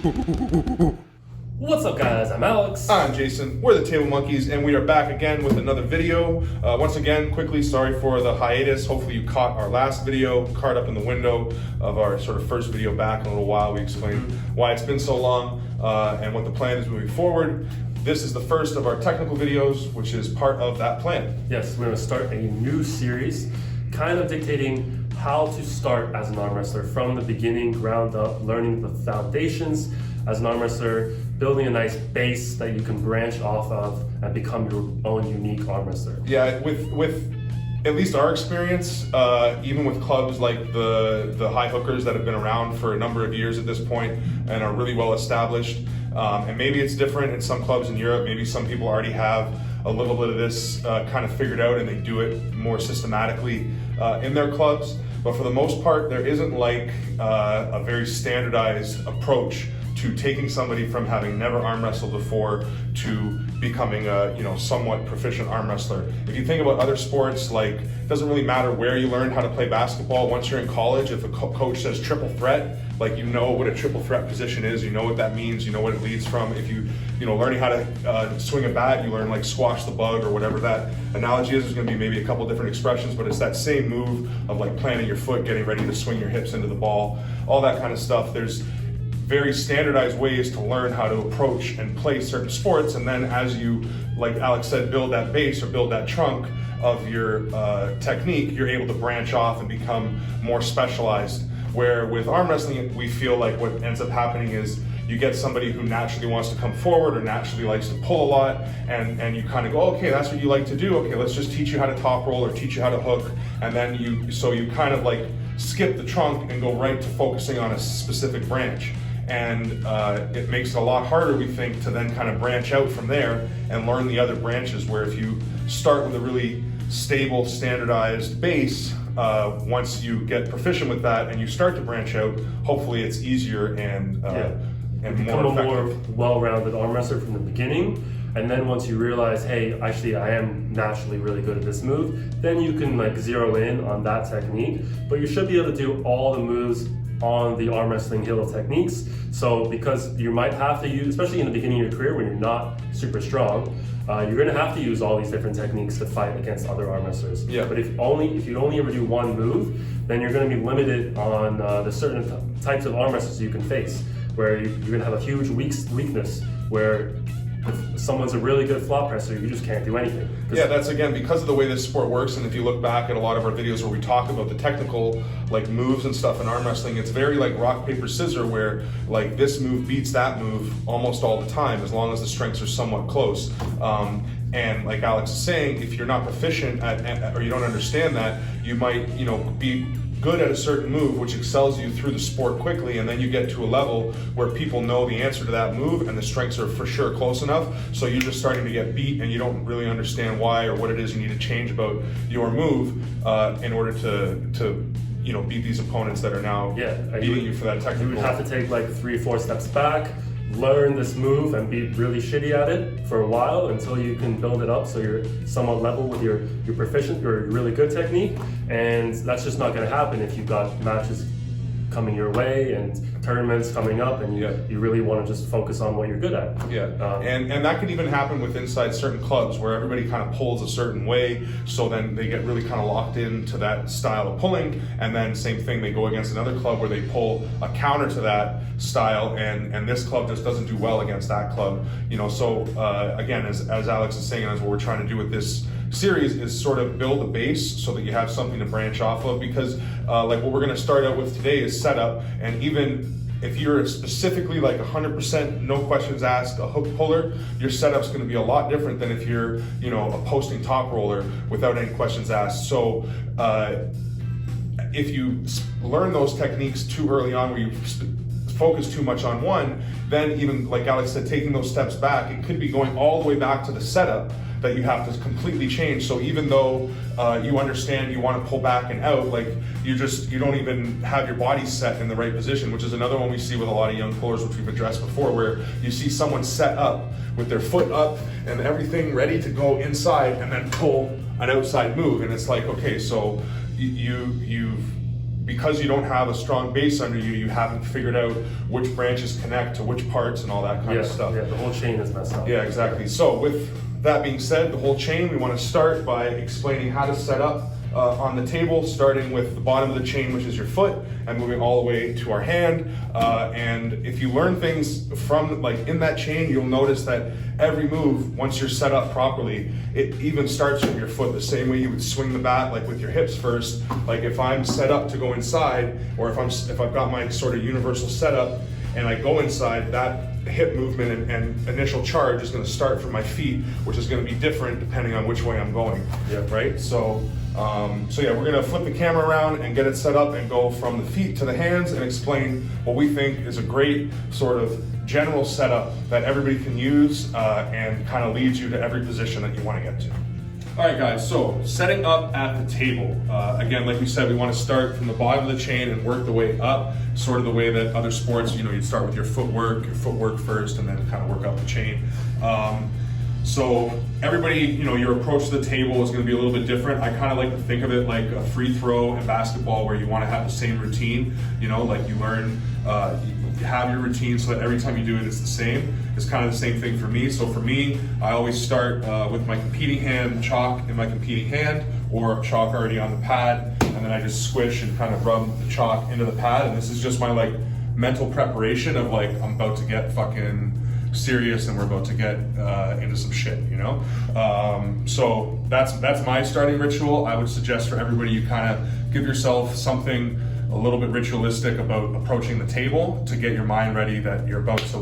What's up, guys? I'm Alex. I'm Jason. We're the Table Monkeys, and we are back again with another video. Once again, quickly, sorry for the hiatus. Hopefully you caught our last video, card up in the window of our sort of first video back in a little while. We explained why it's been so long and what the plan is moving forward. This is the first of our technical videos, which is part of that plan. Yes, we're going to start a new series, kind of dictating how to start as an arm wrestler from the beginning, ground up, learning the foundations as an arm wrestler, building a nice base that you can branch off of and become your own unique arm wrestler. Yeah, with at least our experience, even with clubs like the high hookers that have been around for a number of years at this point and are really well established, and maybe it's different in some clubs in Europe, maybe some people already have a little bit of this kind of figured out and they do it more systematically in their clubs. But for the most part, there isn't like a very standardized approach to taking somebody from having never arm wrestled before to becoming a somewhat proficient arm wrestler. If you think about other sports, like it doesn't really matter where you learn how to play basketball. Once you're in college, if a coach says triple threat, like you know what a triple threat position is, you know what that means, you know what it leads from. If you learning how to swing a bat, you learn like squash the bug or whatever that analogy is. There's going to be maybe a couple different expressions, but it's that same move of like planting your foot, getting ready to swing your hips into the ball, all that kind of stuff. There's very standardized ways to learn how to approach and play certain sports, and then as you, like Alex said, build that base or build that trunk of your technique, you're able to branch off and become more specialized. Where with arm wrestling, we feel like what ends up happening is you get somebody who naturally wants to come forward or naturally likes to pull a lot, and you kind of go, okay, that's what you like to do, okay, let's just teach you how to top roll or teach you how to hook, and then you kind of like skip the trunk and go right to focusing on a specific branch. And it makes it a lot harder, we think, to then kind of branch out from there and learn the other branches, where if you start with a really stable, standardized base, once you get proficient with that and you start to branch out, hopefully it's easier and more effective. Become a more well-rounded arm wrestler from the beginning. And then once you realize, hey, actually I am naturally really good at this move, then you can like zero in on that technique. But you should be able to do all the moves on the arm wrestling heel techniques. So because you might have to use, especially in the beginning of your career when you're not super strong, you're going to have to use all these different techniques to fight against other arm wrestlers. Yeah. But if you only ever do one move, then you're going to be limited on the certain types of arm wrestlers you can face, where you're going to have a huge weakness where if someone's a really good flop presser, you just can't do anything. Yeah, that's again because of the way this sport works, and if you look back at a lot of our videos where we talk about the technical like moves and stuff in arm wrestling, it's very like rock, paper, scissors, where like this move beats that move almost all the time, as long as the strengths are somewhat close. And like Alex is saying, if you're not proficient at or you don't understand that, you might be good at a certain move which excels you through the sport quickly, and then you get to a level where people know the answer to that move and the strengths are for sure close enough, so you're just starting to get beat and you don't really understand why or what it is you need to change about your move in order to beat these opponents that are now beating you for that technical. You would have to take like 3 or 4 steps back, learn this move and be really shitty at it for a while until you can build it up so you're somewhat level with your proficient or really good technique. And that's just not going to happen if you've got matches coming your way and tournaments coming up, and you really want to just focus on what you're good at. And that can even happen with inside certain clubs where everybody kind of pulls a certain way, so then they get really kind of locked into that style of pulling, and then same thing, they go against another club where they pull a counter to that style, and this club just doesn't do well against that club. So again, as Alex is saying, and as what we're trying to do with this series is sort of build a base so that you have something to branch off of, because like what we're going to start out with today is setup. And even if you're specifically like 100% no questions asked a hook puller, your setup's going to be a lot different than if you're a posting top roller without any questions asked. So if you learn those techniques too early on, where you focus too much on one, then even like Alex said, taking those steps back, it could be going all the way back to the setup that you have to completely change. So even though you understand you want to pull back and out, like you don't even have your body set in the right position, which is another one we see with a lot of young pullers, which we've addressed before, where you see someone set up with their foot up and everything ready to go inside and then pull an outside move, and it's like, okay, so you've because you don't have a strong base under you, you haven't figured out which branches connect to which parts and all that kind of stuff. Yeah, the whole chain is messed up. Yeah, exactly. So with that being said, the whole chain, we want to start by explaining how to set up on the table, starting with the bottom of the chain, which is your foot, and moving all the way to our hand. And if you learn things from in that chain, you'll notice that every move, once you're set up properly, it even starts from your foot, the same way you would swing the bat, with your hips first. If I'm set up to go inside, or if I've got my sort of universal setup and I go inside, that hip movement and initial charge is going to start from my feet, which is going to be different depending on which way I'm going. Yeah. Right. So yeah, we're going to flip the camera around and get it set up and go from the feet to the hands and explain what we think is a great sort of general setup that everybody can use and kind of leads you to every position that you want to get to. All right, guys, so setting up at the table. Again, like we said, we want to start from the bottom of the chain and work the way up, sort of the way that other sports, you'd start with your footwork first and then kind of work up the chain. So everybody, your approach to the table is going to be a little bit different. I kind of like to think of it like a free throw in basketball, where you want to have the same routine, you learn, you have your routine so that every time you do it, it's the same. It's kind of the same thing for me. So for me, I always start with my competing hand, chalk in my competing hand, or chalk already on the pad, and then I just squish and kind of rub the chalk into the pad. And this is just my mental preparation of I'm about to get fucking serious and we're about to get into some shit, So that's my starting ritual. I would suggest for everybody you kind of give yourself something a little bit ritualistic about approaching the table to get your mind ready that you're about to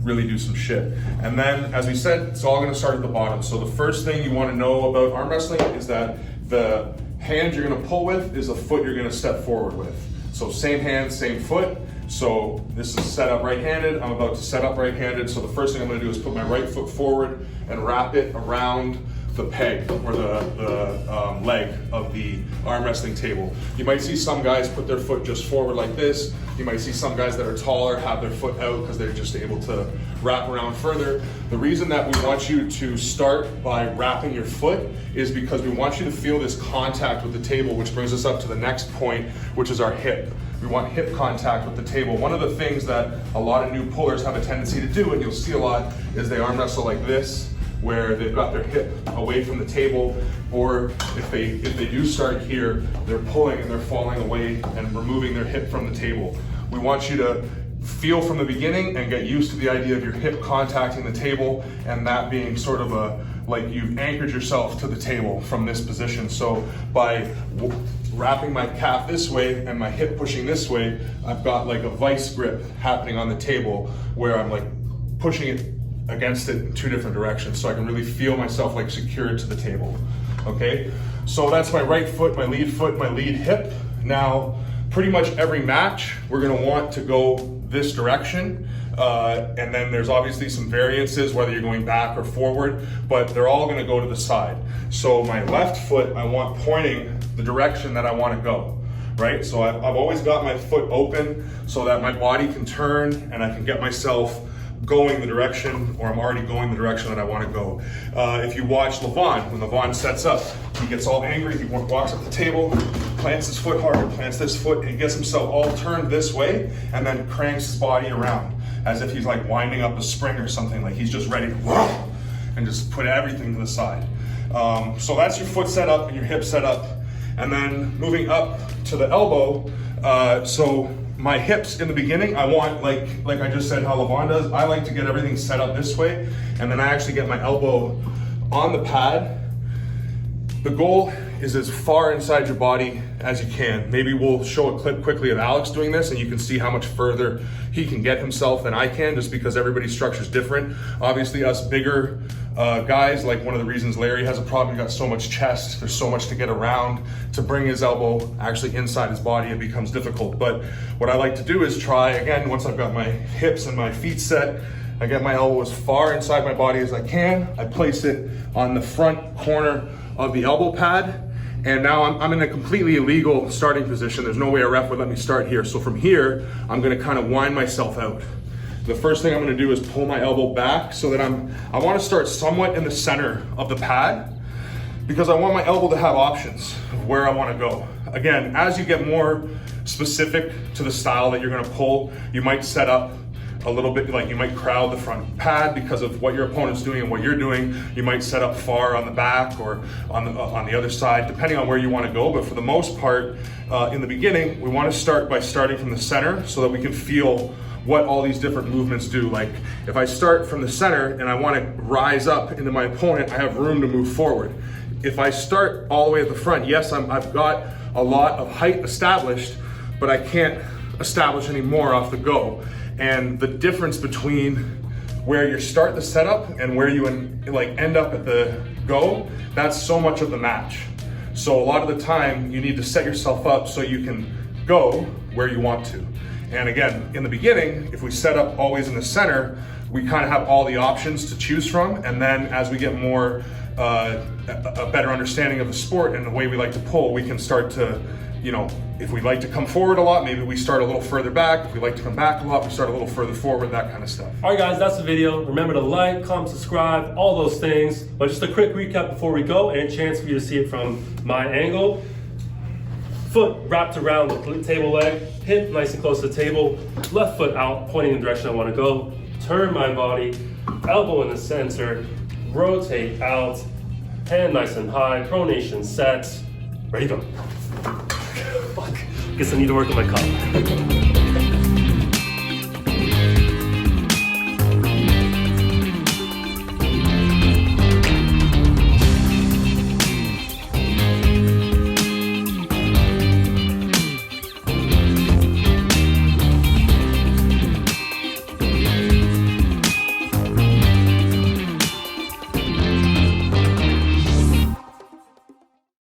really do some shit. And then, as we said, it's all going to start at the bottom. So the first thing you want to know about arm wrestling is that the hand you're going to pull with is the foot you're going to step forward with. So same hand, same foot. So this is set up right-handed. I'm about to set up right-handed. So the first thing I'm going to do is put my right foot forward and wrap it around the peg or the leg of the arm wrestling table. You might see some guys put their foot just forward like this. You might see some guys that are taller have their foot out because they're just able to wrap around further. The reason that we want you to start by wrapping your foot is because we want you to feel this contact with the table, which brings us up to the next point, which is our hip. We want hip contact with the table. One of the things that a lot of new pullers have a tendency to do, and you'll see a lot, is they arm wrestle like this, where they've got their hip away from the table, or if they do start here, they're pulling and they're falling away and removing their hip from the table. We want you to feel from the beginning and get used to the idea of your hip contacting the table, and that being sort of you've anchored yourself to the table from this position. So by wrapping my calf this way and my hip pushing this way, I've got a vice grip happening on the table where I'm pushing it against it in two different directions, so I can really feel myself secured to the table. Okay, so that's my right foot, my lead hip. Now, pretty much every match, we're gonna want to go this direction. And then there's obviously some variances, whether you're going back or forward, but they're all gonna go to the side. So my left foot, I want pointing the direction that I wanna go, right? So I've always got my foot open so that my body can turn and I can get myself going the direction, or I'm already going the direction that I want to go. If you watch Levon, when Levon sets up, he gets all angry, he walks up the table, plants his foot hard, plants this foot, and he gets himself all turned this way, and then cranks his body around, as if he's winding up a spring or something, he's just ready to and just put everything to the side. So that's your foot set up and your hip set up. And then moving up to the elbow, so my hips in the beginning, I want, like I just said how Levon does, I like to get everything set up this way, and then I actually get my elbow on the pad. The goal is as far inside your body as you can. Maybe we'll show a clip quickly of Alex doing this, and you can see how much further he can get himself than I can, just because everybody's structure is different. Obviously, us bigger guys, one of the reasons Larry has a problem, he got so much chest, there's so much to get around. To bring his elbow actually inside his body, it becomes difficult. But what I like to do is try, again, once I've got my hips and my feet set, I get my elbow as far inside my body as I can. I place it on the front corner of the elbow pad, and now I'm in a completely illegal starting position. There's no way a ref would let me start here. So from here, I'm gonna kind of wind myself out. The first thing I'm gonna do is pull my elbow back so that I wanna start somewhat in the center of the pad, because I want my elbow to have options of where I wanna go. again, as you get more specific to the style that you're gonna pull, you might set up a little bit, like you might crowd the front pad because of what your opponent's doing and what you're doing. You might set up far on the back or on the other side, depending on where you want to go. But for the most part, in the beginning, we want to start by starting from the center so that we can feel what all these different movements do. Like if I start from the center and I want to rise up into my opponent, I have room to move forward. If I start all the way at the front, yes, I've got a lot of height established, but I can't establish any more off the go. And the difference between where you start the setup and where you end up at the go, that's so much of the match. So a lot of the time you need to set yourself up so you can go where you want to. And again, in the beginning, if we set up always in the center, we kind of have all the options to choose from. And then as we get more, a better understanding of the sport and the way we like to pull, we can start to, if we like to come forward a lot, maybe we start a little further back. If we like to come back a lot, we start a little further forward, that kind of stuff. All right, guys, that's the video. Remember to like, comment, subscribe, all those things. But just a quick recap before we go, and a chance for you to see it from my angle. Foot wrapped around the table leg, hip nice and close to the table, left foot out, pointing in the direction I want to go. Turn my body, elbow in the center, rotate out, hand nice and high, pronation set. Ready to go. Fuck. Guess I need to work on my cup.